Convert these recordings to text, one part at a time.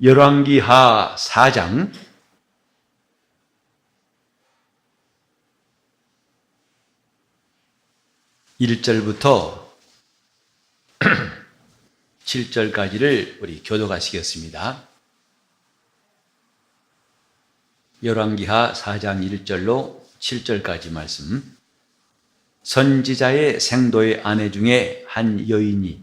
열왕기하 4장 1절부터 7절까지를 우리 교독하시겠습니다. 열왕기하 4장 1절로 7절까지 말씀. 선지자의 생도의 아내 중에 한 여인이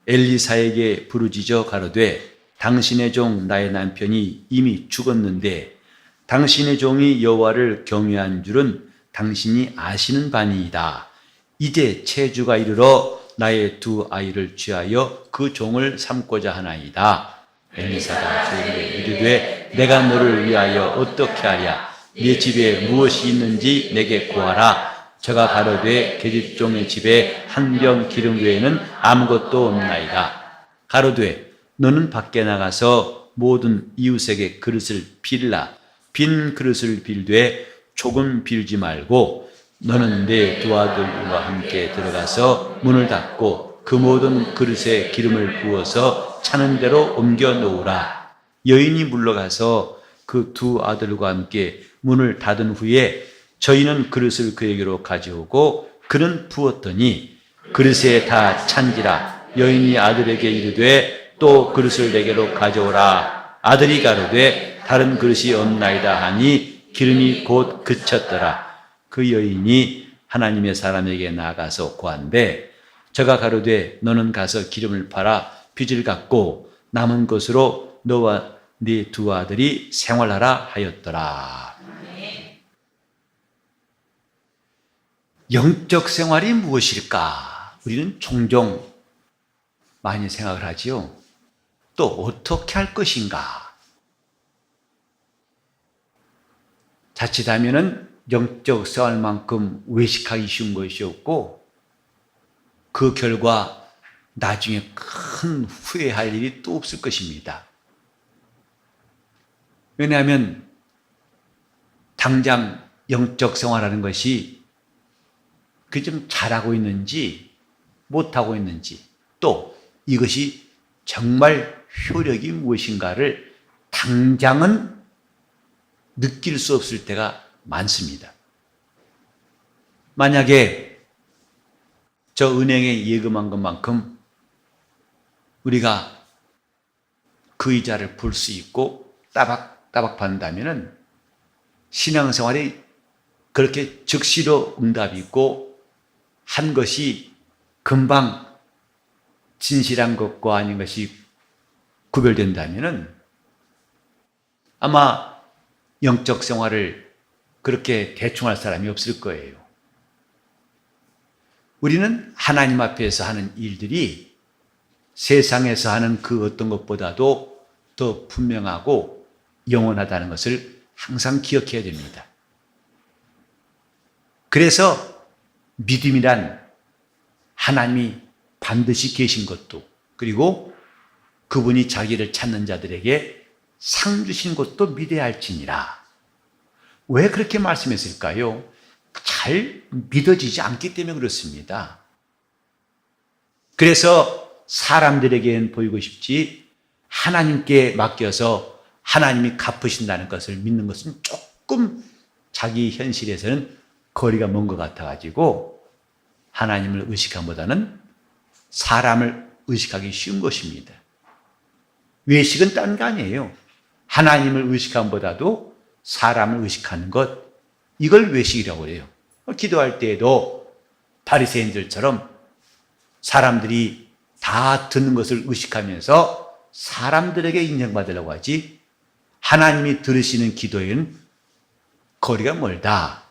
엘리사에게 부르짖어 가로되 당신의 종 나의 남편이 이미 죽었는데 당신의 종이 여호와를 경외한 줄은 당신이 아시는 바니이다. 이제 체주가 이르러 나의 두 아이를 취하여 그 종을 삼고자 하나이다. 엘리사가 저에게 이르되 내가 너를 위하여 어떻게 하랴? 네 집에 무엇이 있는지 내게 구하라. 저가 가로되 계집종의 집에 한 병 기름 외에는 아무것도 없나이다. 가로되 너는 밖에 나가서 모든 이웃에게 그릇을 빌라. 빈 그릇을 빌되 조금 빌지 말고 너는 내 두 아들과 함께 들어가서 문을 닫고 그 모든 그릇에 기름을 부어서 차는 대로 옮겨 놓으라. 여인이 물러가서 그 두 아들과 함께 문을 닫은 후에 저희는 그릇을 그에게로 가져오고 그는 부었더니 그릇에 다 찬지라. 여인이 아들에게 이르되 또 그릇을 내게로 가져오라. 아들이 가로되 다른 그릇이 없나이다 하니 기름이 곧 그쳤더라. 그 여인이 하나님의 사람에게 나아가서 고한데 저가 가로되 너는 가서 기름을 팔아 빚을 갚고 남은 것으로 너와 네 두 아들이 생활하라 하였더라. 영적 생활이 무엇일까? 우리는 종종 많이 생각을 하지요. 또 어떻게 할 것인가? 자칫하면은 영적 생활만큼 외식하기 쉬운 것이 없고 그 결과 나중에 큰 후회할 일이 또 없을 것입니다. 왜냐하면 당장 영적 생활하는 것이 그 좀 잘하고 있는지 못하고 있는지 또 이것이 정말 효력이 무엇인가를 당장은 느낄 수 없을 때가 많습니다. 만약에 저 은행에 예금한 것만큼 우리가 그 이자를 풀 수 있고 따박따박 받는다면 신앙생활이 그렇게 즉시로 응답이 있고 한 것이 금방 진실한 것과 아닌 것이 구별된다면 아마 영적 생활을 그렇게 대충 할 사람이 없을 거예요. 우리는 하나님 앞에서 하는 일들이 세상에서 하는 그 어떤 것보다도 더 분명하고 영원하다는 것을 항상 기억해야 됩니다. 그래서 믿음이란 하나님이 반드시 계신 것도 그리고 그분이 자기를 찾는 자들에게 상 주신 것도 믿어야 할지니라. 왜 그렇게 말씀했을까요? 잘 믿어지지 않기 때문에 그렇습니다. 그래서 사람들에게는 보이고 싶지 하나님께 맡겨서 하나님이 갚으신다는 것을 믿는 것은 조금 자기 현실에서는 거리가 먼 것 같아가지고 하나님을 의식함보다는 사람을 의식하기 쉬운 것입니다. 외식은 딴 거 아니에요. 하나님을 의식함보다도 사람을 의식하는 것, 이걸 외식이라고 해요. 기도할 때에도 바리새인들처럼 사람들이 다 듣는 것을 의식하면서 사람들에게 인정받으려고 하지 하나님이 들으시는 기도에는 거리가 멀다.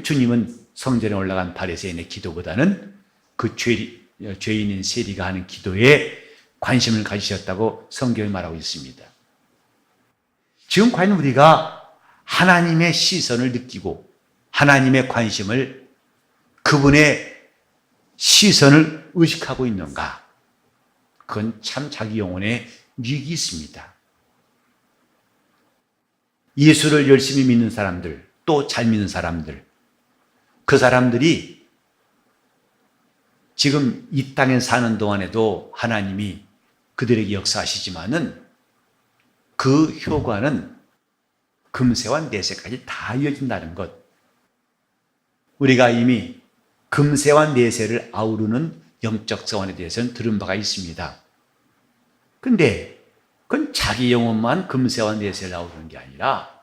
주님은 성전에 올라간 바리새인의 기도보다는 그 죄인인 세리가 하는 기도에 관심을 가지셨다고 성경이 말하고 있습니다. 지금 과연 우리가 하나님의 시선을 느끼고 하나님의 관심을 그분의 시선을 의식하고 있는가? 그건 참 자기 영혼에 유익이 있습니다. 예수를 열심히 믿는 사람들, 또 잘 믿는 사람들, 그 사람들이 지금 이 땅에 사는 동안에도 하나님이 그들에게 역사하시지만은 그 효과는 금세와 내세까지 다 이어진다는 것. 우리가 이미 금세와 내세를 아우르는 영적 생활에 대해서는 들은 바가 있습니다. 근데 그건 자기 영혼만 금세와 내세를 아우르는 게 아니라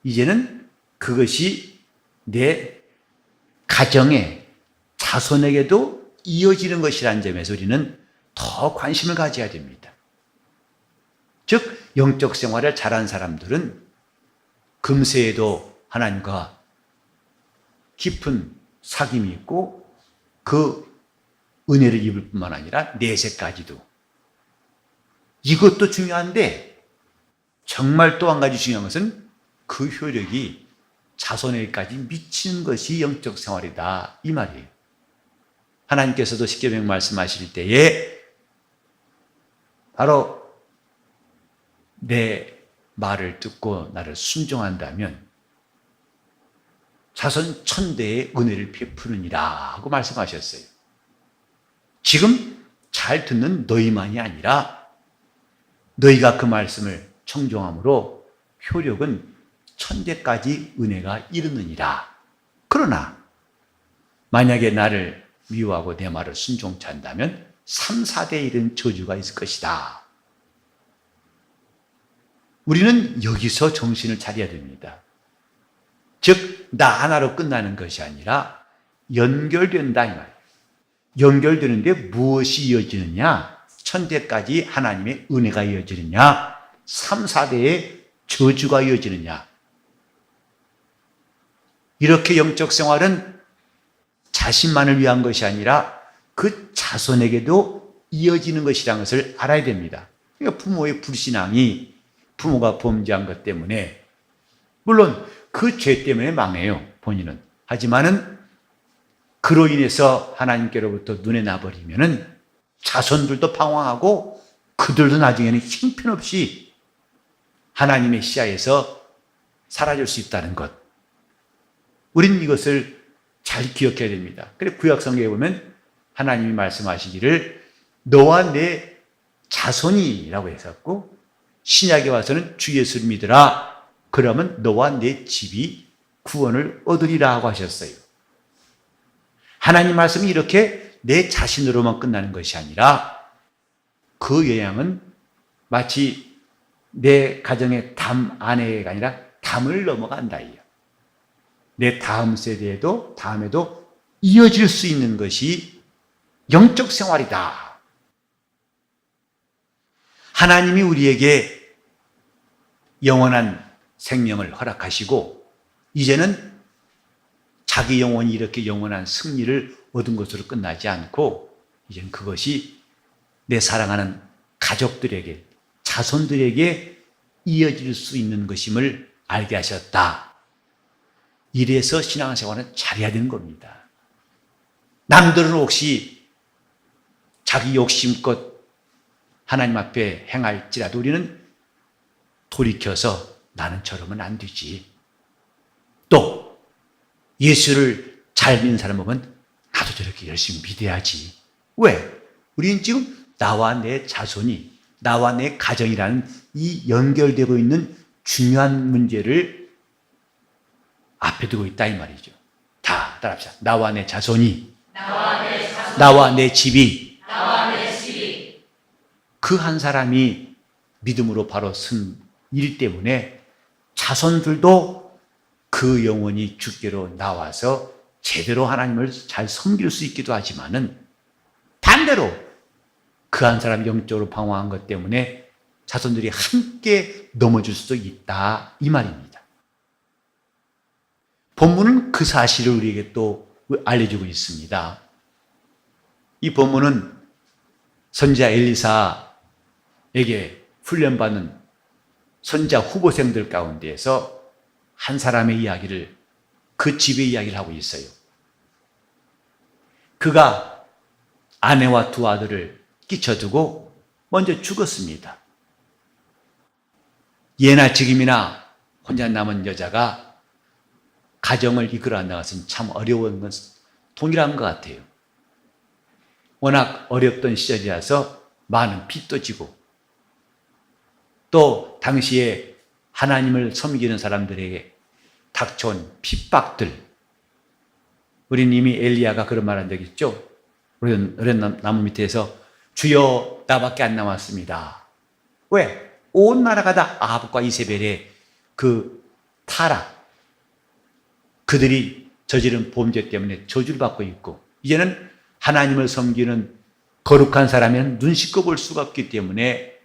이제는 그것이 내 가정에, 자손에게도 이어지는 것이라는 점에서 우리는 더 관심을 가져야 됩니다. 즉 영적 생활을 잘한 사람들은 금세에도 하나님과 깊은 사귐이 있고 그 은혜를 입을 뿐만 아니라 내세까지도. 이것도 중요한데 정말 또 한 가지 중요한 것은 그 효력이 자손에게까지 미치는 것이 영적 생활이다 이 말이에요. 하나님께서도 십계명 말씀하실 때에 바로 내 말을 듣고 나를 순종한다면 자손 천대의 은혜를 베푸느니라 하고 말씀하셨어요. 지금 잘 듣는 너희만이 아니라 너희가 그 말씀을 청종함으로 효력은 천대까지 은혜가 이르느니라. 그러나 만약에 나를 미워하고 내 말을 순종치 않는다면 3, 4대에 이른 저주가 있을 것이다. 우리는 여기서 정신을 차려야 됩니다. 즉 나 하나로 끝나는 것이 아니라 연결된다 이 말이에요. 연결되는데 무엇이 이어지느냐? 천대까지 하나님의 은혜가 이어지느냐? 3, 4대의 저주가 이어지느냐? 이렇게 영적 생활은 자신만을 위한 것이 아니라 그 자손에게도 이어지는 것이라는 것을 알아야 됩니다. 그러니까 부모의 불신앙이 부모가 범죄한 것 때문에 물론 그 죄 때문에 망해요. 본인은. 하지만은 그로 인해서 하나님께로부터 눈에 나버리면은 자손들도 방황하고 그들도 나중에는 형편없이 하나님의 시야에서 사라질 수 있다는 것. 우린 이것을 잘 기억해야 됩니다. 그래서 구약성경에 보면 하나님이 말씀하시기를 너와 내 자손이라고 했었고 신약에 와서는 주 예수를 믿으라. 그러면 너와 내 집이 구원을 얻으리라 하고 하셨어요. 하나님 말씀이 이렇게 내 자신으로만 끝나는 것이 아니라 그 영향은 마치 내 가정의 담 안에가 아니라 담을 넘어간다. 내 다음 세대에도 다음에도 이어질 수 있는 것이 영적 생활이다. 하나님이 우리에게 영원한 생명을 허락하시고 이제는 자기 영혼이 이렇게 영원한 승리를 얻은 것으로 끝나지 않고 이제는 그것이 내 사랑하는 가족들에게 자손들에게 이어질 수 있는 것임을 알게 하셨다. 이래서 신앙생활은 잘해야 되는 겁니다. 남들은 혹시 자기 욕심껏 하나님 앞에 행할지라도 우리는 돌이켜서 나는 저러면 안 되지. 또 예수를 잘 믿는 사람 보면 나도 저렇게 열심히 믿어야지. 왜? 우리는 지금 나와 내 자손이, 나와 내 가정이라는 이 연결되고 있는 중요한 문제를 앞에 두고 있다 이 말이죠. 다 따라합시다. 나와 내 자손이, 나와 내 집이, 그 한 사람이 믿음으로 바로 쓴 일 때문에 자손들도 그 영혼이 주께로 나와서 제대로 하나님을 잘 섬길 수 있기도 하지만은 반대로 그 한 사람이 영적으로 방황한 것 때문에 자손들이 함께 넘어질 수도 있다 이 말입니다. 본문은 그 사실을 우리에게 또 알려주고 있습니다. 이 본문은 선지자 엘리사에게 훈련받는 선지자 후보생들 가운데에서 한 사람의 이야기를 그 집의 이야기를 하고 있어요. 그가 아내와 두 아들을 끼쳐두고 먼저 죽었습니다. 예나 지금이나 혼자 남은 여자가 가정을 이끌어 나가서는 참 어려운 건 동일한 것 같아요. 워낙 어렵던 시절이라서 많은 빚도 지고 또 당시에 하나님을 섬기는 사람들에게 닥쳐온 핍박들. 우리는 이미 엘리야가 그런 말 한 적 있죠. 오랜 나무 밑에서 주여 나밖에 안 남았습니다. 왜? 온 나라가 다 아합과 이세벨의 그 타락, 그들이 저지른 범죄 때문에 저주를 받고 있고, 이제는 하나님을 섬기는 거룩한 사람은 눈 씻고 볼 수가 없기 때문에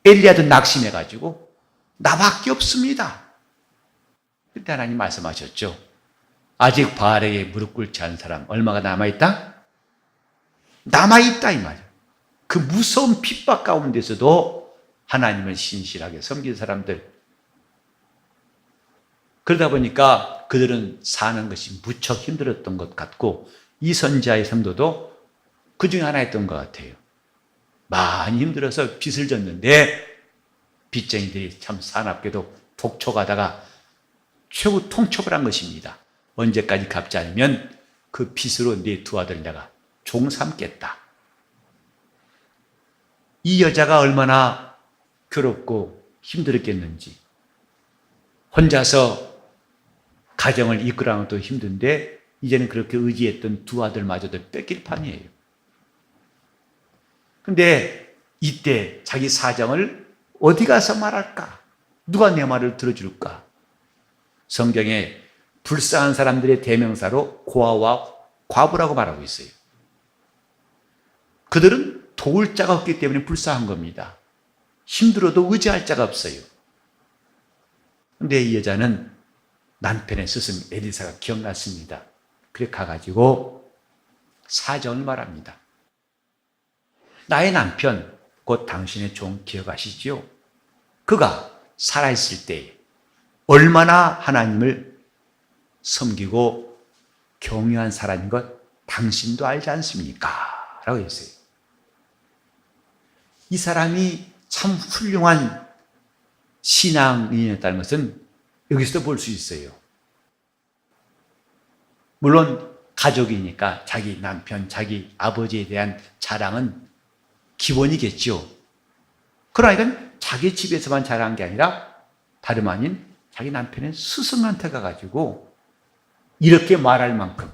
엘리야도 낙심해가지고 나밖에 없습니다. 그때 하나님 말씀하셨죠. 아직 바알에게 무릎 꿇지 않은 사람 얼마가 남아있다? 남아있다 이 말이에요. 그 무서운 핍박 가운데서도 하나님을 신실하게 섬긴 사람들. 그러다 보니까 그들은 사는 것이 무척 힘들었던 것 같고, 이 선지자의 성도도 그 중에 하나였던 것 같아요. 많이 힘들어서 빚을 졌는데 빚쟁이들이 참 사납게도 독촉하다가 최후 통첩을 한 것입니다. 언제까지 갚지 않으면 그 빚으로 네 두 아들 내가 종 삼겠다. 이 여자가 얼마나 괴롭고 힘들었겠는지, 혼자서 가정을 이끌어가는 것도 힘든데 이제는 그렇게 의지했던 두 아들마저도 뺏길 판이에요. 근데 이때 자기 사정을 어디 가서 말할까? 누가 내 말을 들어줄까? 성경에 불쌍한 사람들의 대명사로 고아와 과부라고 말하고 있어요. 그들은 도울 자가 없기 때문에 불쌍한 겁니다. 힘들어도 의지할 자가 없어요. 근데 이 여자는 남편의 스승 엘리사가 기억났습니다. 그래 가가지고 사정을 말합니다. 나의 남편, 곧 당신의 종 기억하시지요? 그가 살아있을 때 얼마나 하나님을 섬기고 경외한 사람인 것 당신도 알지 않습니까? 라고 했어요. 이 사람이 참 훌륭한 신앙인이었다는 것은 여기서도 볼 수 있어요. 물론 가족이니까 자기 남편, 자기 아버지에 대한 자랑은 기본이겠죠. 그러나 이건 자기 집에서만 자랑한 게 아니라 다름 아닌 자기 남편의 스승한테 가가지고 이렇게 말할 만큼,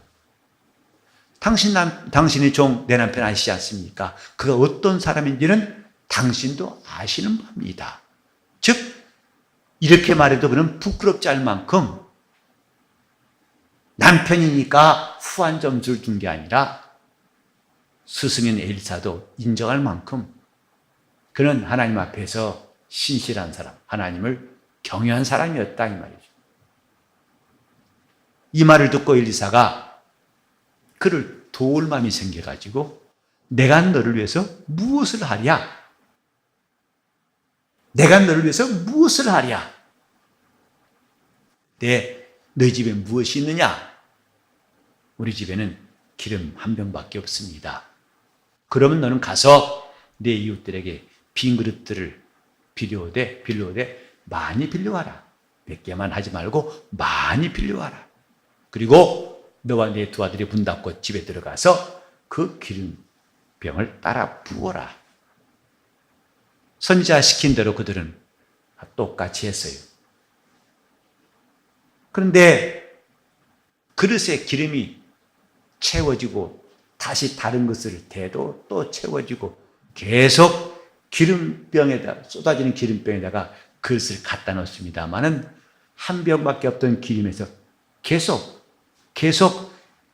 당신의 종 내 남편 아시지 않습니까? 그가 어떤 사람인지는 당신도 아시는 겁니다. 즉 이렇게 말해도 그는 부끄럽지 않을 만큼 남편이니까 후한 점수를 준 게 아니라 스승인 엘리사도 인정할 만큼 그는 하나님 앞에서 신실한 사람, 하나님을 경외한 사람이었다 이 말이죠. 이 말을 듣고 엘리사가 그를 도울 마음이 생겨가지고 내가 너를 위해서 무엇을 하랴? 내가 너를 위해서 무엇을 하랴? 너희 집에 무엇이 있느냐? 우리 집에는 기름 한 병밖에 없습니다. 그러면 너는 가서 내 이웃들에게 빈 그릇들을 빌려오되 많이 빌려와라. 몇 개만 하지 말고 많이 빌려와라. 그리고 너와 네 두 아들이 문 닫고 집에 들어가서 그 기름병을 따라 부어라. 선지자 시킨 대로 그들은 똑같이 했어요. 그런데 그릇에 기름이 채워지고 다시 다른 것을 대도 또 채워지고 계속 기름병에다 쏟아지는 기름병에다가 그릇을 갖다 놓습니다만은 한 병밖에 없던 기름에서 계속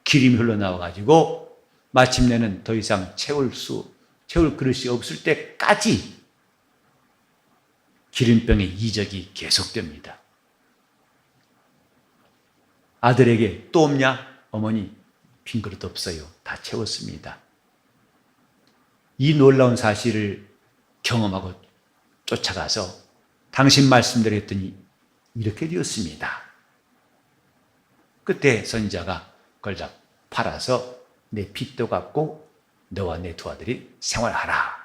기름이 흘러나와 가지고 마침내는 더 이상 채울 그릇이 없을 때까지 기름병의 이적이 계속됩니다. 아들에게 또 없냐? 어머니 빈 그릇 없어요. 다 채웠습니다. 이 놀라운 사실을 경험하고 쫓아가서 당신 말씀대로 했더니 이렇게 되었습니다. 그때 선지자가 그걸 다 팔아서 내 빚도 갚고 너와 내 두 아들이 생활하라.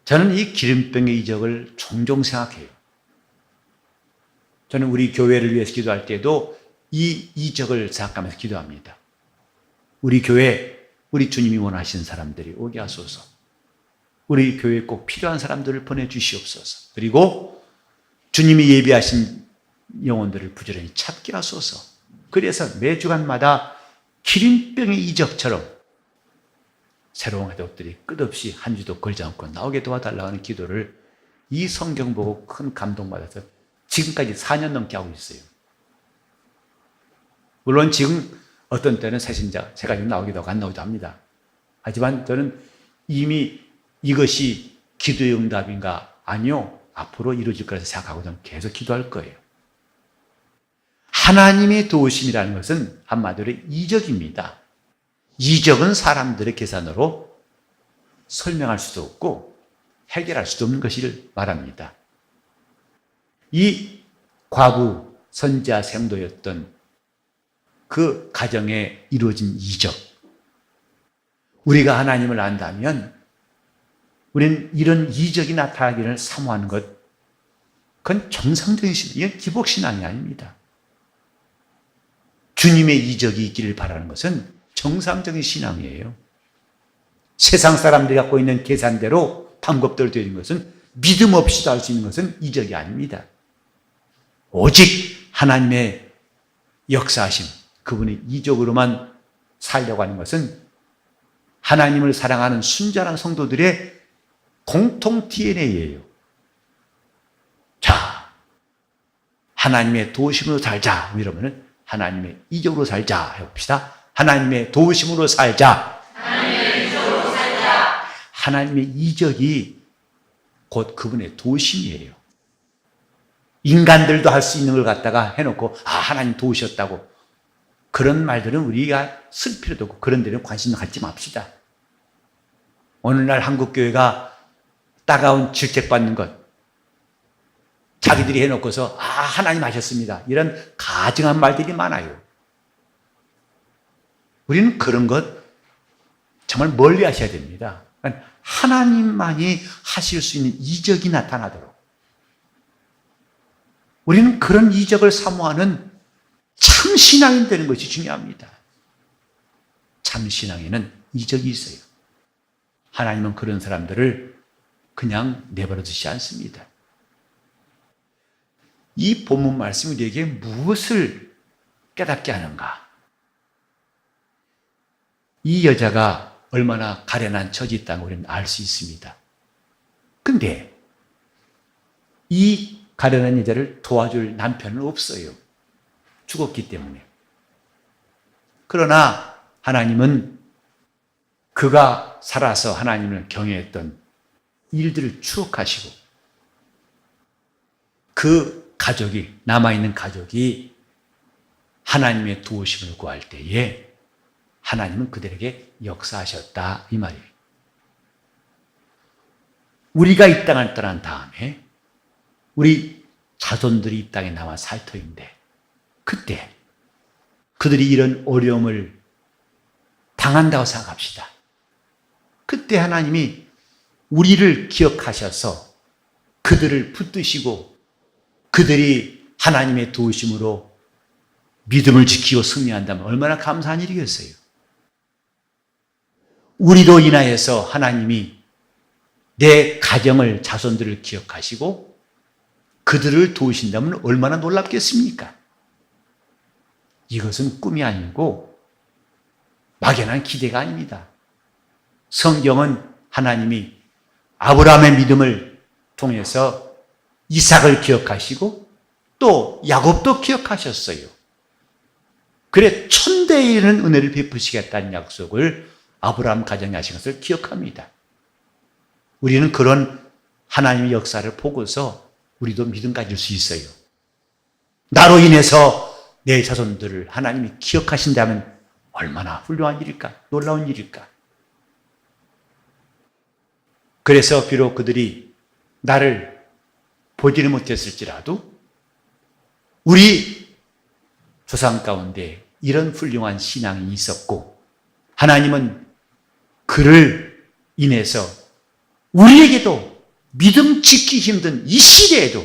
저는 이 기름병의 이적을 종종 생각해요. 저는 우리 교회를 위해서 기도할 때도 이 이적을 생각하면서 기도합니다. 우리 교회, 우리 주님이 원하시는 사람들이 오게 하소서. 우리 교회에 꼭 필요한 사람들을 보내주시옵소서. 그리고 주님이 예비하신 영혼들을 부지런히 찾게 하소서. 그래서 매주간마다 기린병의 이적처럼 새로운 가족들이 끝없이 한 주도 걸지 않고 나오게 도와달라고 하는 기도를 이 성경 보고 큰 감동받아서 지금까지 4년 넘게 하고 있어요. 물론 지금 어떤 때는 새신자, 제가 좀 나오기도 하고 안 나오기도 합니다. 하지만 저는 이미 이것이 기도의 응답인가? 아니요. 앞으로 이루어질 거라서 생각하고 저는 계속 기도할 거예요. 하나님의 도우심이라는 것은 한마디로 이적입니다. 이적은 사람들의 계산으로 설명할 수도 없고 해결할 수도 없는 것을 말합니다. 이 과부 선지자 생도였던 그 가정에 이루어진 이적. 우리가 하나님을 안다면 우리는 이런 이적이 나타나기를 사모하는 것, 그건 정상적인 신앙, 이건 기복신앙이 아닙니다. 주님의 이적이 있기를 바라는 것은 정상적인 신앙이에요. 세상 사람들이 갖고 있는 계산대로 방법대로 되는 것은 믿음 없이도 할 수 있는 것은 이적이 아닙니다. 오직 하나님의 역사하심, 그분의 이적으로만 살려고 하는 것은 하나님을 사랑하는 순전한 성도들의 공통 DNA예요. 자, 하나님의 도우심으로 살자. 이러면은 하나님의 이적으로 살자 해봅시다. 하나님의 도우심으로 살자. 하나님의 이적으로 살자. 하나님의 이적이 곧 그분의 도우심이에요. 인간들도 할 수 있는 걸 갖다가 해놓고 하나님 도우셨다고 그런 말들은 우리가 쓸 필요도 없고 그런 데는 관심 갖지 맙시다. 오늘날 한국교회가 따가운 질책받는 것 자기들이 해놓고서 하나님 하셨습니다. 이런 가증한 말들이 많아요. 우리는 그런 것 정말 멀리 하셔야 됩니다. 하나님만이 하실 수 있는 이적이 나타나도록 우리는 그런 이적을 사모하는 참 신앙인 되는 것이 중요합니다. 참 신앙에는 이적이 있어요. 하나님은 그런 사람들을 그냥 내버려 두지 않습니다. 이 본문 말씀이 우리에게 무엇을 깨닫게 하는가? 이 여자가 얼마나 가련한 처지에 있다는 걸 우리는 알 수 있습니다. 근데 이 가련한 여자를 도와줄 남편은 없어요. 죽었기 때문에. 그러나 하나님은 그가 살아서 하나님을 경외했던 일들을 추억하시고 그 가족이, 남아있는 가족이 하나님의 도우심을 구할 때에 하나님은 그들에게 역사하셨다 이 말이에요. 우리가 이 땅을 떠난 다음에 우리 자손들이 이 땅에 남아 살 터인데 그때 그들이 이런 어려움을 당한다고 생각합시다. 그때 하나님이 우리를 기억하셔서 그들을 붙드시고 그들이 하나님의 도우심으로 믿음을 지키고 승리한다면 얼마나 감사한 일이겠어요. 우리로 인하여서 하나님이 내 가정을, 자손들을 기억하시고 그들을 도우신다면 얼마나 놀랍겠습니까? 이것은 꿈이 아니고 막연한 기대가 아닙니다. 성경은 하나님이 아브라함의 믿음을 통해서 이삭을 기억하시고 또 야곱도 기억하셨어요. 그래 천대에 이르는 은혜를 베푸시겠다는 약속을 아브라함 가정에 하신 것을 기억합니다. 우리는 그런 하나님의 역사를 보고서 우리도 믿음 가질 수 있어요. 나로 인해서 내 자손들을 하나님이 기억하신다면 얼마나 훌륭한 일일까? 놀라운 일일까? 그래서 비록 그들이 나를 보지는 못했을지라도 우리 조상 가운데 이런 훌륭한 신앙이 있었고 하나님은 그를 인해서 우리에게도 믿음 지키기 힘든 이 시대에도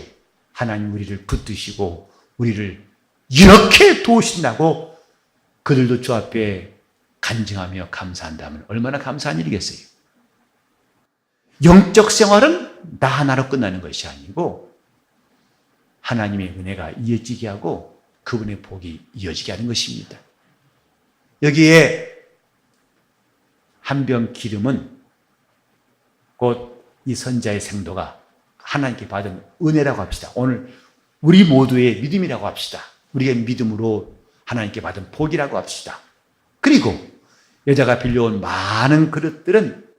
하나님 우리를 붙드시고 우리를 이렇게 도우신다고 그들도 주 앞에 간증하며 감사한다면 얼마나 감사한 일이겠어요. 영적 생활은 나 하나로 끝나는 것이 아니고 하나님의 은혜가 이어지게 하고 그분의 복이 이어지게 하는 것입니다. 여기에 한 병 기름은 곧 이 선자의 생도가 하나님께 받은 은혜라고 합시다. 오늘 우리 모두의 믿음이라고 합시다. 우리의 믿음으로 하나님께 받은 복이라고 합시다. 그리고 여자가 빌려온 많은 그릇들은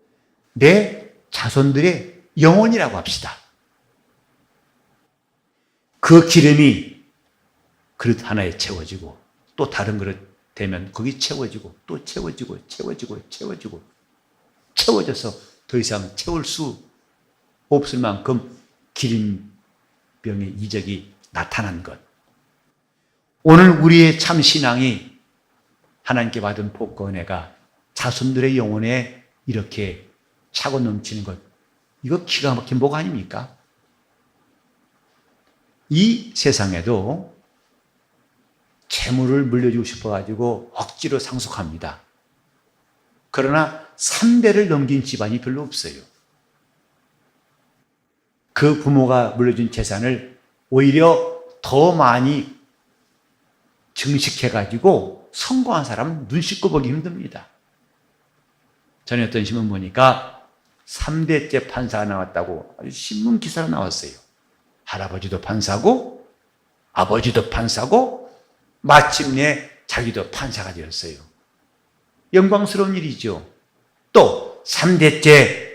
내 자손들의 영혼이라고 합시다. 그 기름이 그릇 하나에 채워지고 또 다른 그릇 되면 거기 채워지고 또 채워지고 채워져서 더 이상 채울 수 없을 만큼 기름병의 이적이 나타난 것. 오늘 우리의 참 신앙이 하나님께 받은 복과 은혜가 자손들의 영혼에 이렇게 차고 넘치는 것, 이거 기가 막힌 복 아닙니까? 이 세상에도 재물을 물려주고 싶어가지고 억지로 상속합니다. 그러나 3대를 넘긴 집안이 별로 없어요. 그 부모가 물려준 재산을 오히려 더 많이 증식해가지고 성공한 사람은 눈 씻고 보기 힘듭니다. 전에 어떤 신문 보니까 3대째 판사가 나왔다고 아주 신문 기사로 나왔어요. 할아버지도 판사고 아버지도 판사고 마침내 자기도 판사가 되었어요. 영광스러운 일이죠. 또 3대째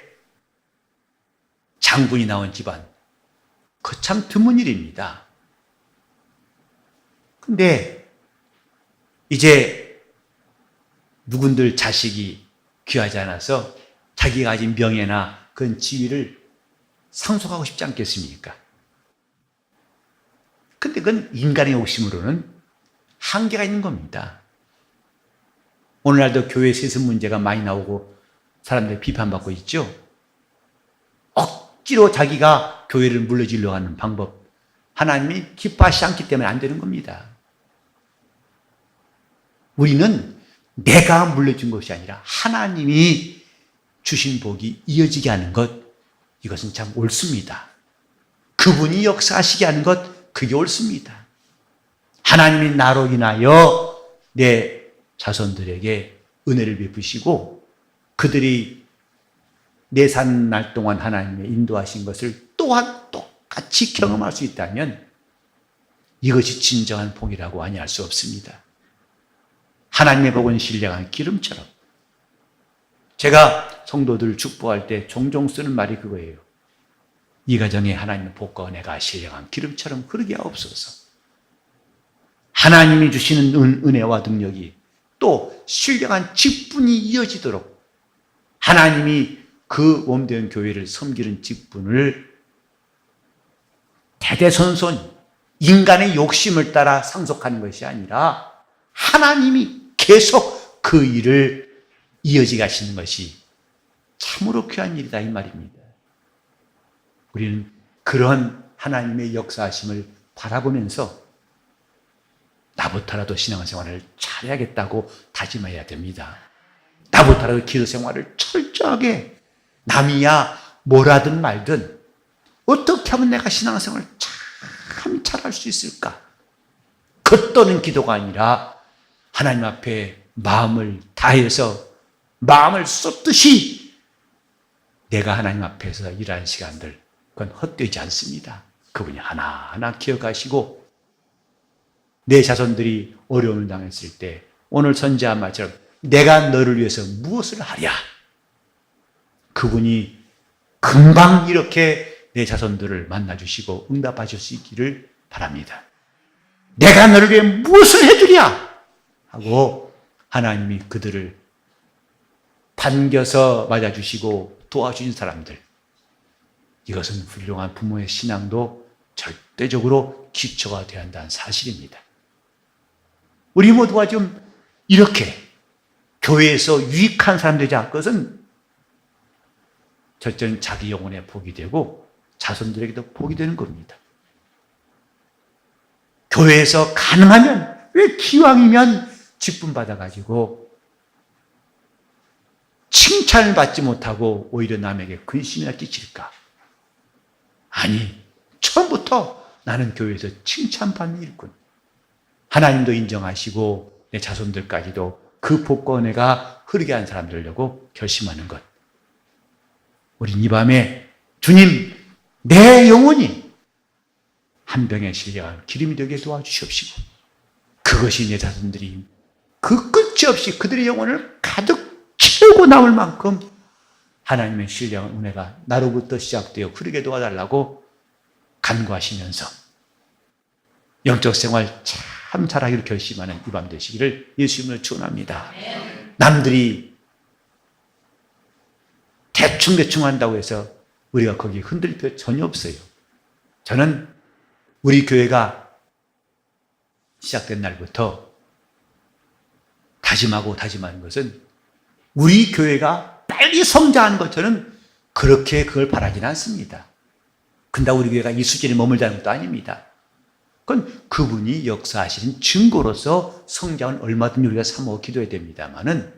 장군이 나온 집안, 그 참 드문 일입니다. 근데 이제 누군들 자식이 귀하지 않아서 자기가 가진 명예나 그런 지위를 상속하고 싶지 않겠습니까? 근데 그건 인간의 욕심으로는 한계가 있는 겁니다. 오늘날도 교회 세습 문제가 많이 나오고 사람들이 비판받고 있죠. 억지로 자기가 교회를 물려주려고 하는 방법, 하나님이 기뻐하시지 않기 때문에 안 되는 겁니다. 우리는 내가 물려준 것이 아니라 하나님이 주신 복이 이어지게 하는 것, 이것은 참 옳습니다. 그분이 역사하시게 하는 것, 그게 옳습니다. 하나님이 나로 인하여 내 자손들에게 은혜를 베푸시고 그들이 내 사는 날 동안 하나님의 인도하신 것을 또한 똑같이 경험할 수 있다면 이것이 진정한 복이라고 아니할 수 없습니다. 하나님의 복은 신령한 기름처럼. 제가 성도들 축복할 때 종종 쓰는 말이 그거예요. 이 가정에 하나님의 복과 은혜가 신령한 기름처럼 흐르게 하옵소서. 하나님이 주시는 은혜와 능력이 또 신령한 직분이 이어지도록 하나님이 그 몸된 교회를 섬기는 직분을 대대손손 인간의 욕심을 따라 상속하는 것이 아니라 하나님이 계속 그 일을 이어지게 하시는 것이 참으로 귀한 일이다 이 말입니다. 우리는 그런 하나님의 역사하심을 바라보면서 나부터라도 신앙생활을 잘해야겠다고 다짐해야 됩니다. 나부터라도 기도생활을 철저하게, 남이야 뭐라든 말든 어떻게 하면 내가 신앙생활을 참 잘할 수 있을까? 겉도는 기도가 아니라 하나님 앞에 마음을 다해서 마음을 쏟듯이 내가 하나님 앞에서 일하는 시간들, 그건 헛되지 않습니다. 그분이 하나하나 기억하시고 내 자손들이 어려움을 당했을 때 오늘 선지한 말처럼 내가 너를 위해서 무엇을 하랴? 그분이 금방 이렇게 내 자손들을 만나주시고 응답하실 수 있기를 바랍니다. 내가 너를 위해 무엇을 해주랴? 하고 하나님이 그들을 반겨서 맞아주시고 도와주신 사람들, 이것은 훌륭한 부모의 신앙도 절대적으로 기초가 되어야 한다는 사실입니다. 우리 모두가 좀 이렇게 교회에서 유익한 사람 되지 않을 것은 절대는 자기 영혼에 복이 되고 자손들에게도 복이 되는 겁니다. 교회에서 가능하면, 왜 기왕이면 직분 받아가지고 칭찬을 받지 못하고 오히려 남에게 근심이나 끼칠까? 아니, 처음부터 나는 교회에서 칭찬받는 일꾼. 하나님도 인정하시고 내 자손들까지도 그 복과 은혜가 흐르게 한 사람들을 되려고 결심하는 것. 우린 이 밤에 주님, 내 영혼이 한 병에 신령한 기름이 되게 도와주시옵시고, 그것이 내 자손들이 그 끝이 없이 그들의 영혼을 가득 채우고 남을 만큼 하나님의 신령한 은혜가 나로부터 시작되어 흐르게 도와달라고 간구하시면서 영적 생활 참 잘하기로 결심하는 이 밤 되시기를 예수님을 축원합니다. 남들이 대충 한다고 해서 우리가 거기에 흔들릴 필요 전혀 없어요. 저는 우리 교회가 시작된 날부터 다짐하는 것은 우리 교회가 빨리 성장하는 것처럼 그렇게 그걸 바라지는 않습니다. 근데 우리 교회가 이 수준에 머물자는 것도 아닙니다. 그건 그분이 역사하시는 증거로서 성장을 얼마든지 우리가 삼어 기도해야 됩니다만은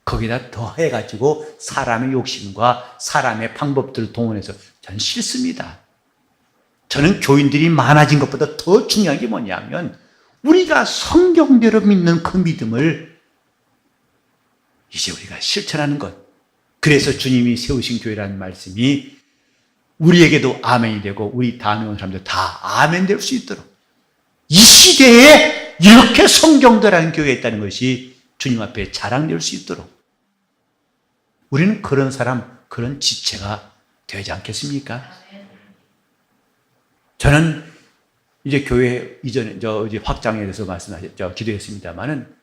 거기다 더해가지고 사람의 욕심과 사람의 방법들을 동원해서 저는 싫습니다. 저는 교인들이 많아진 것보다 더 중요한 게 뭐냐면 우리가 성경대로 믿는 그 믿음을 이제 우리가 실천하는 것. 그래서 주님이 세우신 교회라는 말씀이 우리에게도 아멘이 되고 우리 다음에 온 사람들 다 아멘 될 수 있도록 이 시대에 이렇게 성경대로라는 교회가 있다는 것이 주님 앞에 자랑될 수 있도록 우리는 그런 사람, 그런 지체가 되지 않겠습니까? 저는 이제 교회 이전에 이제 확장에 대해서 기도했습니다만은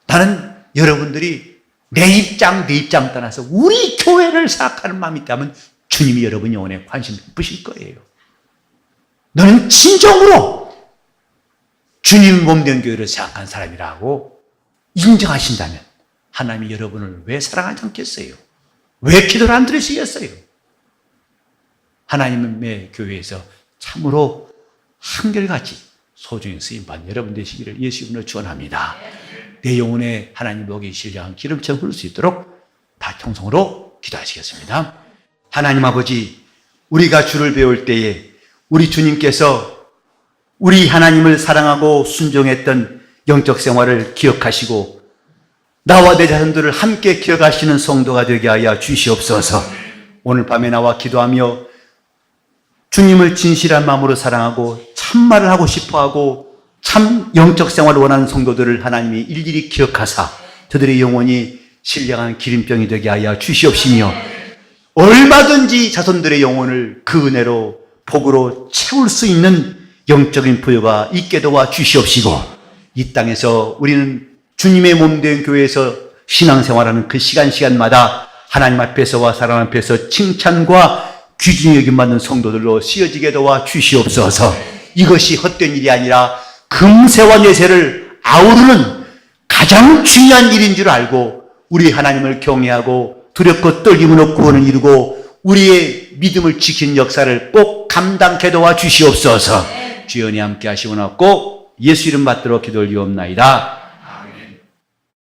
나는 여러분들이 내 입장 떠나서 우리 교회를 생각하는 마음이 있다면 주님이 여러분 영혼에 관심 있으실 거예요. 너는 진정으로 주님 몸된 교회를 생각한 사람이라고 인정하신다면 하나님이 여러분을 왜 사랑하지 않겠어요? 왜 기도를 안 들으시겠어요? 하나님의 교회에서 참으로 한결같이 소중히 쓰임받는 여러분 되시기를 예수 이름으로 축원합니다. 내 영혼에 하나님 목이 신령한 기름처럼 흐를 수 있도록 다 통성으로 기도하시겠습니다. 하나님 아버지, 우리가 주를 배울 때에 우리 주님께서 우리 하나님을 사랑하고 순종했던 영적 생활을 기억하시고 나와 내 자손들을 함께 기억하시는 성도가 되게 하여 주시옵소서. 오늘 밤에 나와 기도하며 주님을 진실한 마음으로 사랑하고 참말을 하고 싶어하고 참 영적 생활을 원하는 성도들을 하나님이 일일이 기억하사 저들의 영혼이 신령한 기름병이 되게 하여 주시옵시며 얼마든지 자손들의 영혼을 그 은혜로 복으로 채울 수 있는 영적인 부여가 있게 도와 주시옵시고 이 땅에서 우리는 주님의 몸된 교회에서 신앙생활하는 그 시간마다 하나님 앞에서와 사람 앞에서 칭찬과 귀중히 여김받는 성도들로 씌어지게 도와 주시옵소서. 이것이 헛된 일이 아니라 금세와 내세를 아우르는 가장 중요한 일인 줄 알고 우리 하나님을 경외하고 두렵고 떨림으로 구원을 이루고 우리의 믿음을 지키는 역사를 꼭 감당케 도와 주시옵소서. 주연이 함께 하시고 꼭 예수 이름 받들어 기도 올리옵나이다.